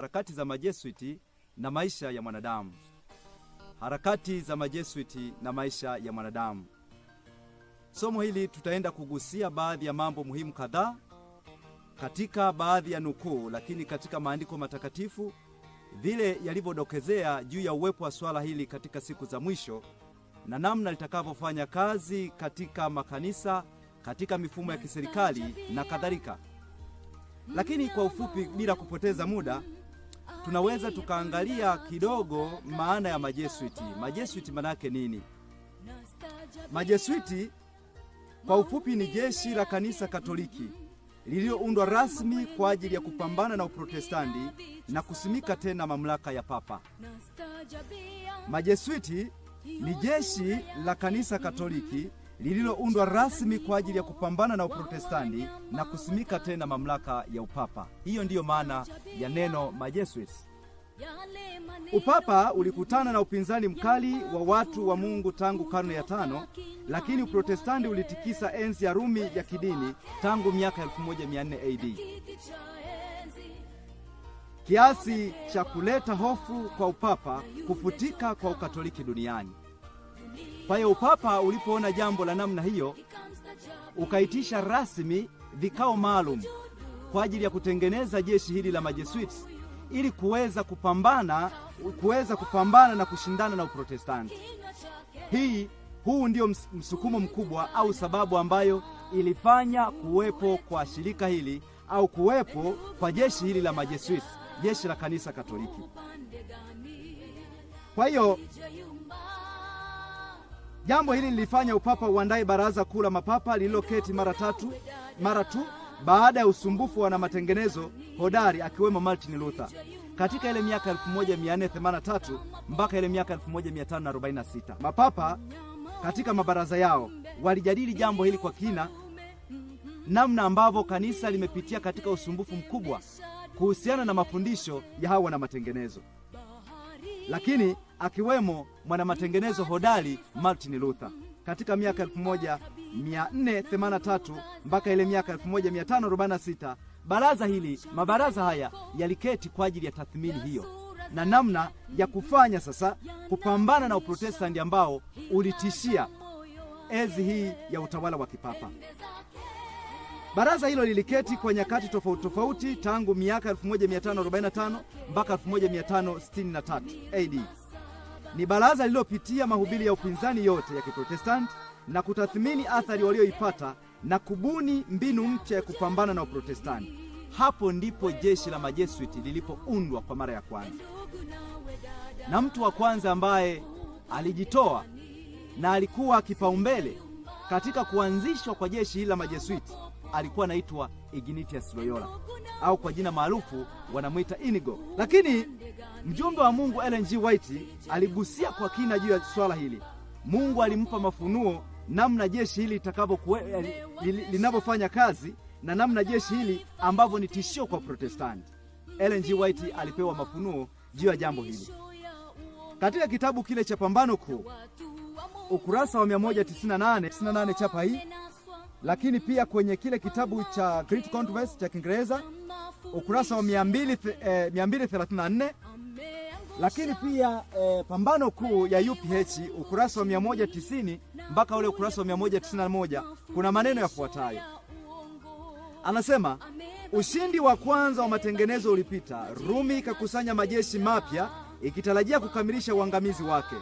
Harakati za Majesuiti na maisha ya mwanadamu. Harakati za Majesuiti na maisha ya mwanadamu. Somo hili tutaenda kugusia baadhi ya mambo muhimu kadhaa katika baadhi ya nukuu, lakini katika maandiko matakatifu vile yalivyodokezea juu ya uwepo wa swala hili katika siku za mwisho na namna litakavyofanya kazi katika makanisa, katika mifumo ya kiserikali na kadhalika. Lakini kwa ufupi, bila kupoteza muda, tunaweza tukaangalia kidogo maana ya Majesuiti. Majesuiti maana yake nini? Majesuiti kwa ufupi ni jeshi la kanisa Katoliki lililoundwa rasmi kwa ajili ya kupambana na Uprotestanti na kusimika tena mamlaka ya Papa. Majesuiti ni jeshi la kanisa Katoliki lililoundwa rasmi kwa ajili ya kupambana na Uprotestanti na kusimika tena mamlaka ya upapa. Hiyo ndiyo maana ya neno Majesuiti. Upapa ulikutana na upinzani mkali wa watu wa Mungu tangu karne ya 5, lakini Uprotestanti ulitikisa enzi ya Rumi ya kidini tangu miaka 1400 AD, kiasi cha kuleta hofu kwa upapa kufutika kwa Ukatoliki duniani. Kwa hiyo upapa ulipoona jambo la namna hiyo, ukaitisha rasmi vikao maalum kwa ajili ya kutengeneza jeshi hili la Majesuiti ili kuweza kupambana na kushindana na Uprotestanti. Huu ndio msukumo mkubwa au sababu ambayo ilifanya kuwepo kwa shirika hili au kuwepo kwa jeshi hili la Majesuiti, jeshi la kanisa Katoliki. Kwa hiyo jambo hili lilifanya upapa uandae baraza kuu la mapapa lililoketi mara tu baada ya usumbufu wa matengenezo hodari, akiwemo Martin Luther katika ile miaka 1483 mpaka ile miaka 1546. Mapapa katika mabaraza yao walijadili jambo hili kwa kina, namna ambavyo kanisa limepitia katika usumbufu mkubwa kuhusiana na mafundisho ya hawa na matengenezo, lakini akiwemo mwana matengenezo hodari Martin Luther katika miaka 1483 mpaka ile miaka 1546. Mabaraza haya yaliketi kwa ajili ya tathmini hiyo na namna ya kufanya sasa kupambana na Uprotestanti ambao ulitishia enzi hii ya utawala wa kipapa. Baraza hilo liliketi kwa nyakati tofauti tangu miaka 1545 mpaka 1563 AD. Ni baraza lililopitia mahubiri ya upinzani yote ya Kiprotestanti na kutathmini athari walioipata na kubuni mbinu mpya ya kupambana na Uprotestanti. Hapo ndipo jeshi la Majesuiti lilipoundwa kwa mara ya kwanza. Na mtu wa kwanza ambaye alijitoa na alikuwa kipaumbele katika kuanzishwa kwa jeshi hili la Majesuiti alikuwa anaitwa Ignatius Loyola, au kwa jina maarufu wanamuita Inigo. Lakini mjumbe wa Mungu Ellen G. White aligusia kwa kina juu ya swala hili. Mungu alimpa mafunuo namna jeshi hili linavyofanya kazi na namna jeshi hili ambavyo ni tishio kwa Protestanti. Ellen G. White alipewa mafunuo juu ya jambo hili. Katika kitabu kile cha Pambano Kuu, ukurasa wa 198 chapa hii, lakini pia kwenye kile kitabu cha Great Controversy cha Kiingereza ukurasa wa 234, lakini pia Pambano Kuu ya UPH ukurasa wa 190 mpaka ule ukurasa wa 191 kuna maneno yafuatayo. Anasema, ushindi wa kwanza wa matengenezo ulipita. Rumi ikakusanya majeshi mapya ikitarajia kukamilisha uangamizi wake.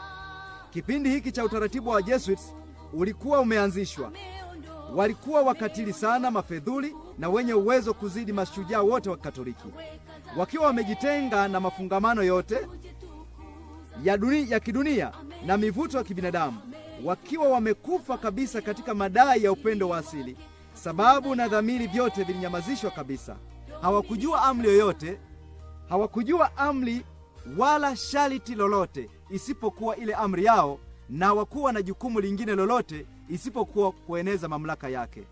Kipindi hiki cha utaratibu wa Jesuits ulikuwa umeanzishwa. Walikuwa wakatili sana, mafedhuli na wenye uwezo kuzidi mashujaa wote wa Katoliki, wakiwa wamejitenga na mafungamano yote ya kidunia na mivuto ya kibinadamu, wakiwa wamekufa kabisa katika madai ya upendo wa asili. Sababu na dhamiri vyote vilinyamazishwa kabisa. Hawakujua amri yoyote, hawakujua amri wala sharti lolote isipokuwa ile amri yao, na hawakuwa na jukumu lingine lolote isipokuwa kueneza mamlaka yake.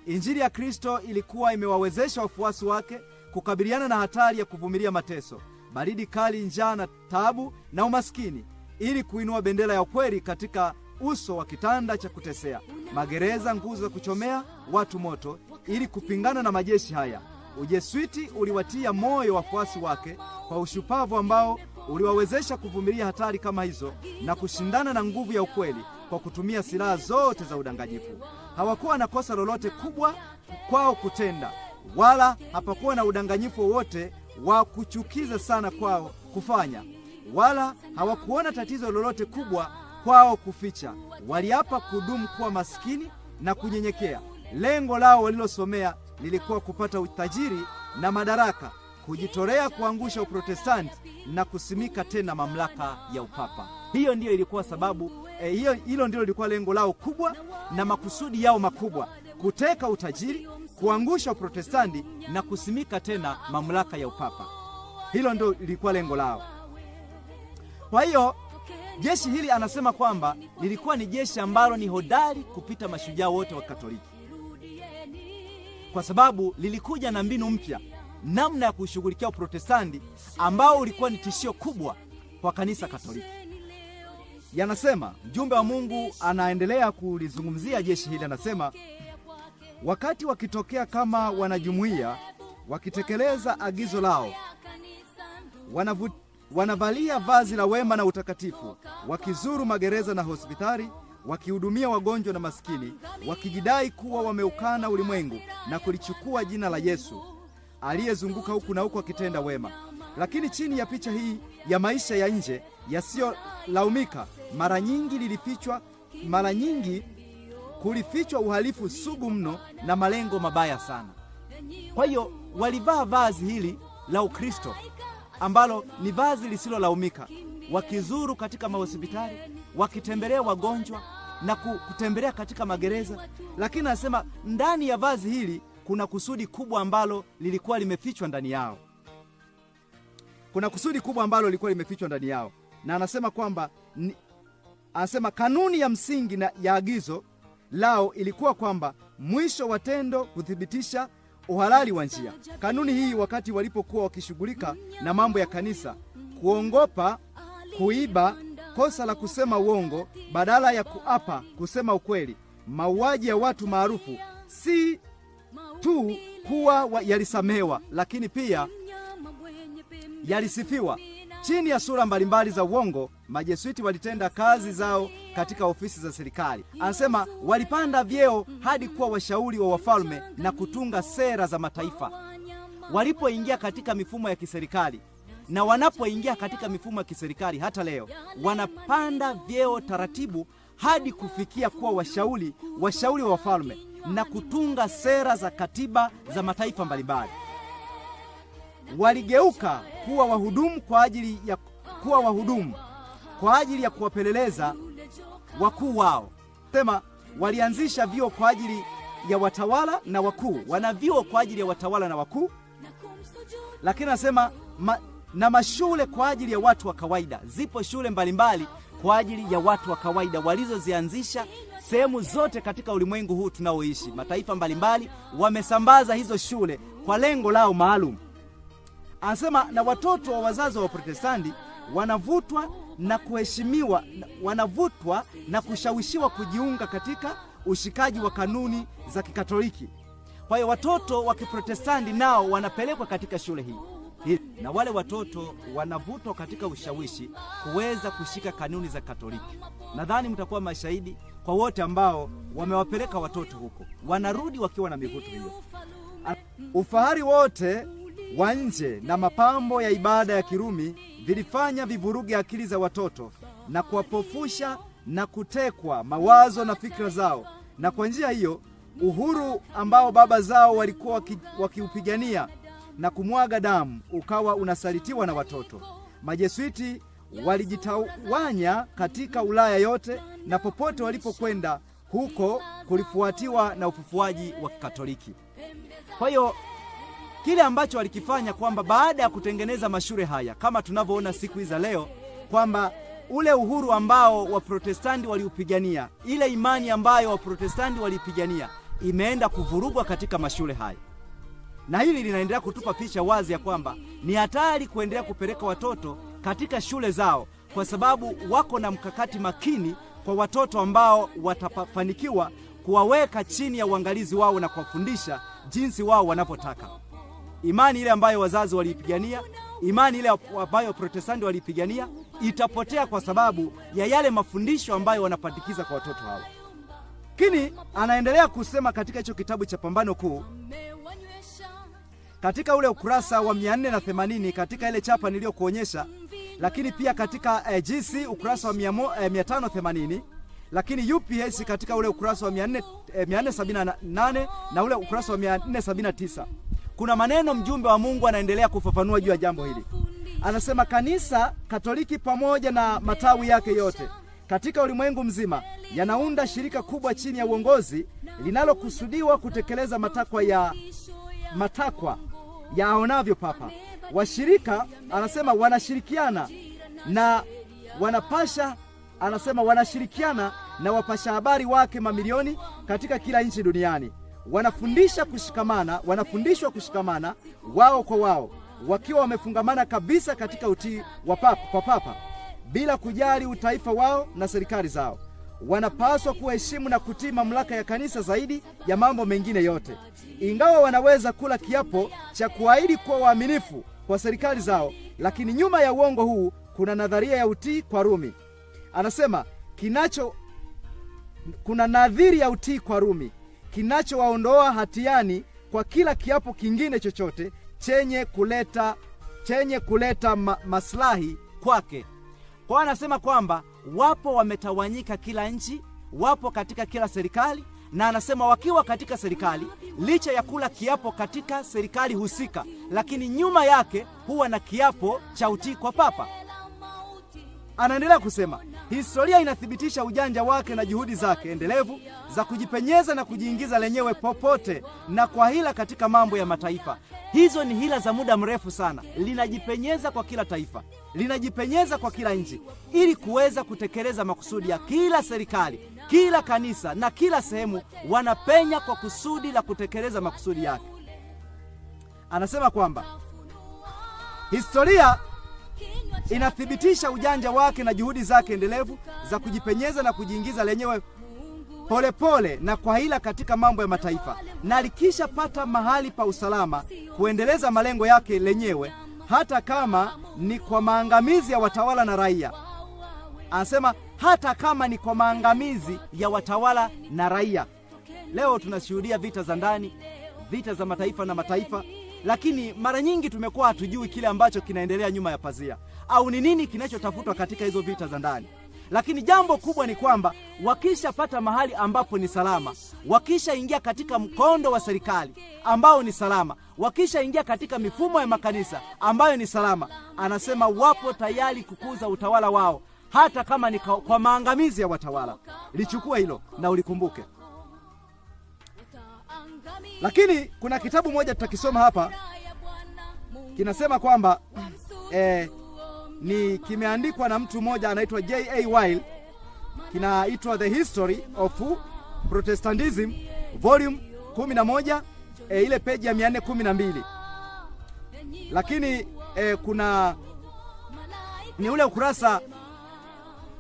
Injili ya Kristo ilikuwa imewawezesha wafuasi wake kukabiliana na hatari ya kuvumilia mateso, baridi kali, njaa na taabu na umaskini, ili kuinua bendera ya ukweli katika uso wa kitanda cha kutesea, magereza, nguzo za kuchomea watu moto, ili kupingana na majeshi haya. Ujesuiti uliwatia moyo wafuasi wake kwa ushupavu ambao uliwawezesha kuvumilia hatari kama hizo na kushindana na nguvu ya ukweli kwa kutumia silaha zote za udanganyifu. Hawakuwa na kosa lolote kubwa kwao kutenda, wala hapakuwa na udanganyifu wowote wa kuchukiza sana kwao kufanya, wala hawakuona tatizo lolote kubwa kwao kuficha. Waliapa kudumu kuwa maskini na kunyenyekea. Lengo lao walilosomea lilikuwa kupata utajiri na madaraka, kujitolea kuangusha Uprotestanti na kusimika tena mamlaka ya upapa. Hiyo ndiyo ilikuwa sababu, hilo ndilo lilikuwa lengo lao kubwa na makusudi yao makubwa: kuteka utajiri, kuangusha Uprotestanti na kusimika tena mamlaka ya upapa. Hilo ndio lilikuwa lengo lao. Kwa hiyo jeshi hili anasema kwamba lilikuwa ni jeshi ambalo ni hodari kupita mashujaa wote wa Katoliki, kwa sababu lilikuja na mbinu mpya, namna ya kushughulikia Uprotestanti ambao ulikuwa ni tishio kubwa kwa kanisa Katoliki. Yanasema mjumbe wa Mungu anaendelea kulizungumzia jeshi hili, anasema wakati wakitokea kama wanajumuiya wakitekeleza agizo lao, wanavalia vazi la wema na utakatifu, wakizuru magereza na hospitali, wakihudumia wagonjwa na maskini, wakijidai kuwa wameukana ulimwengu na kulichukua jina la Yesu aliyezunguka huku na huku akitenda wema. Lakini chini ya picha hii ya maisha ya nje yasiyolaumika, mara nyingi kulifichwa uhalifu sugu mno na malengo mabaya sana. Kwa hiyo walivaa vazi hili la Ukristo ambalo ni vazi lisilolaumika, wakizuru katika mahospitali, wakitembelea wagonjwa na kutembelea katika magereza. Lakini anasema ndani ya vazi hili kuna kusudi kubwa ambalo lilikuwa limefichwa ndani yao. Kuna kusudi kubwa ambalo lilikuwa limefichwa ndani yao, na anasema kwamba anasema kanuni ya msingi na ya agizo lao ilikuwa kwamba mwisho wa tendo kuthibitisha uhalali wa njia. Kanuni hii, wakati walipokuwa wakishughulika na mambo ya kanisa, kuongopa, kuiba, kosa la kusema uongo badala ya kuapa kusema ukweli, mauaji ya watu maarufu, si tu kuwa yalisamehewa, lakini pia yalisifiwa. Chini ya sura mbalimbali za uongo, majesuiti walitenda kazi zao katika ofisi za serikali. Anasema walipanda vyeo hadi kuwa washauri wa wafalme na kutunga sera za mataifa. Walipoingia katika mifumo ya kiserikali na wanapoingia katika mifumo ya kiserikali hata leo, wanapanda vyeo taratibu hadi kufikia kuwa washauri wa wafalme na kutunga sera za katiba za mataifa mbalimbali. Waligeuka kuwa wahudumu kwa ajili ya kuwapeleleza wakuu wao. Sema walianzisha vyuo kwa ajili ya watawala na wakuu. Wana vyuo kwa ajili ya watawala na wakuu, lakini anasema na mashule kwa ajili ya watu wa kawaida. Zipo shule mbalimbali kwa ajili ya watu wa kawaida walizozianzisha sehemu zote katika ulimwengu huu tunaoishi. Mataifa mbalimbali wamesambaza hizo shule kwa lengo lao maalum. Anasema na watoto wa wazazi wa Protestanti wanavutwa na kushawishiwa kujiunga katika ushikaji wa kanuni za Kikatoliki. Kwa hiyo watoto wa Kiprotestanti nao wanapelekwa katika shule hii, na wale watoto wanavutwa katika ushawishi kuweza kushika kanuni za Katoliki. Nadhani mtakuwa mashahidi kwa wote ambao wamewapeleka watoto huko, wanarudi wakiwa na mivuto hiyo. Ufahari wote wa nje na mapambo ya ibada ya Kirumi vilifanya vivuruge akili za watoto na kuwapofusha na kutekwa mawazo na fikra zao, na kwa njia hiyo uhuru ambao baba zao walikuwa wakiupigania na kumwaga damu ukawa unasalitiwa na watoto. Majesuiti walijitawanya katika Ulaya yote, na popote walipokwenda huko kulifuatiwa na ufufuaji wa Katoliki. Kwa hiyo kile ambacho walikifanya kwamba baada ya kutengeneza mashule haya kama tunavyoona siku hizi za leo, kwamba ule uhuru ambao Waprotestanti waliupigania, ile imani ambayo Waprotestanti walipigania imeenda kuvurugwa katika mashule haya. Na hili linaendelea kutupa picha wazi ya kwamba ni hatari kuendelea kupeleka watoto katika shule zao, kwa sababu wako na mkakati makini kwa watoto ambao watafanikiwa kuwaweka chini ya uangalizi wao na kuwafundisha jinsi wao wanavyotaka. imani ile ambayo wazazi waliipigania, imani ile ambayo Protestanti waliipigania itapotea kwa sababu ya yale mafundisho ambayo wanapatikiza kwa watoto hao. Lakini anaendelea kusema katika hicho kitabu cha Pambano Kuu, katika ule ukurasa wa 480 katika ile chapa niliyokuonyesha, lakini pia katika GC ukurasa wa 580, lakini UPS katika ule ukurasa wa 478 na ule ukurasa wa 479, kuna maneno mjumbe wa Mungu anaendelea kufafanua juu ya jambo hili. Anasema Kanisa Katoliki pamoja na matawi yake yote katika ulimwengu mzima yanaunda shirika kubwa chini ya uongozi linalokusudiwa kutekeleza matakwa ya aonavyo Papa. Washirika, anasema, wanashirikiana na wapasha habari wake mamilioni katika kila nchi duniani. Wanafundishwa kushikamana wao kwa wao, wakiwa wamefungamana kabisa katika utii kwa Papa, bila kujali utaifa wao na serikali zao. Wanapaswa kuheshimu na kutii mamlaka ya kanisa zaidi ya mambo mengine yote. Ingawa wanaweza kula kiapo cha kuahidi kuwa waaminifu kwa serikali zao, lakini nyuma ya uongo huu kuna nadharia ya utii kwa Rumi. Anasema kuna nadhiri ya utii kwa Rumi kinachowaondoa hatiani kwa kila kiapo kingine chochote chenye kuleta maslahi kwake. Kwa anasema kwamba wapo wametawanyika kila nchi, wapo katika kila serikali, na anasema wakiwa katika serikali, licha ya kula kiapo katika serikali husika, lakini nyuma yake huwa na kiapo cha utii kwa Papa. Anaendelea kusema historia inathibitisha ujanja wake na juhudi zake endelevu za kujipenyeza na kujiingiza lenyewe popote na kwa hila katika mambo ya mataifa. Hizo ni hila za muda mrefu sana. Linajipenyeza kwa kila taifa, linajipenyeza kwa kila nchi, ili kuweza kutekeleza makusudi ya kila serikali, kila kanisa na kila sehemu. Wanapenya kwa kusudi la kutekeleza makusudi yake. Anasema kwamba historia inathibitisha ujanja wake na juhudi zake endelevu za kujipenyeza na kujiingiza lenyewe polepole na kwa hila katika mambo ya mataifa, na likisha pata mahali pa usalama kuendeleza malengo yake lenyewe, hata kama ni kwa maangamizi ya watawala na raia. Anasema hata kama ni kwa maangamizi ya watawala na raia. Leo tunashuhudia vita za ndani, vita za mataifa na mataifa, lakini mara nyingi tumekuwa hatujui kile ambacho kinaendelea nyuma ya pazia, au ni nini kinachotafutwa katika hizo vita za ndani. Lakini jambo kubwa ni kwamba wakishapata mahali ambapo ni salama, wakishaingia katika mkondo wa serikali ambao ni salama, wakishaingia katika mifumo ya makanisa ambayo ni salama, anasema wapo tayari kukuza utawala wao, hata kama ni kwa maangamizi ya watawala. Lichukua hilo na ulikumbuke. Lakini kuna kitabu moja tutakisoma hapa, kinasema kwamba kimeandikwa na mtu mmoja anaitwa J.A. Weil, kinaitwa The History of Protestantism volume 11, ile peji ya 412. Lakini ni ule ukurasa.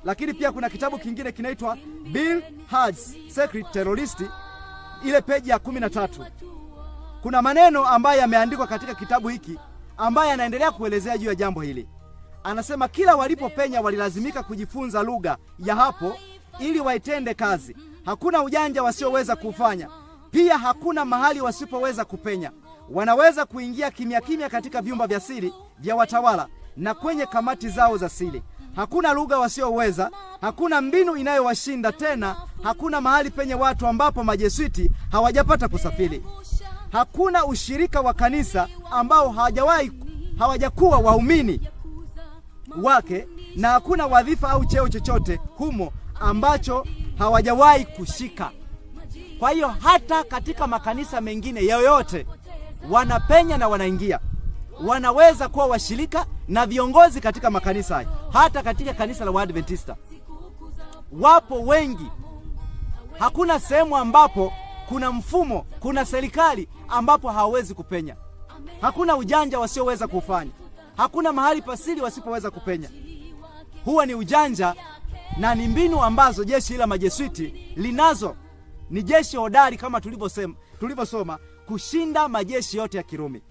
Lakini pia kuna kitabu kingine kinaitwa Bill Hurd's Secret Terrorist, ile peji ya 13. Kuna maneno ambayo yameandikwa katika kitabu hiki ambayo yanaendelea kuelezea juu ya jambo hili. Anasema kila walipopenya walilazimika kujifunza lugha ya hapo ili waitende kazi. Hakuna ujanja wasioweza kufanya, pia hakuna mahali wasipoweza kupenya. Wanaweza kuingia kimya kimya katika vyumba vya siri vya watawala na kwenye kamati zao za siri. Hakuna lugha wasioweza, hakuna mbinu inayowashinda, tena hakuna mahali penye watu ambapo majesuiti hawajapata kusafiri. Hakuna ushirika wa kanisa ambao hawajakuwa waumini wake, na hakuna wadhifa au cheo chochote humo ambacho hawajawahi kushika. Kwa hiyo hata katika makanisa mengine yoyote wanapenya na wanaingia. Wanaweza kuwa washirika na viongozi katika makanisa haya. Hata katika kanisa la Waadventista wapo wengi. Hakuna sehemu ambapo kuna mfumo, kuna serikali ambapo hawawezi kupenya. Hakuna ujanja wasioweza kufanya. Hakuna mahali pasiri wasipoweza kupenya. Huwa ni ujanja na ni mbinu ambazo jeshi la majesuiti linazo. Ni jeshi hodari kama tulivyosoma kushinda majeshi yote ya Kirumi.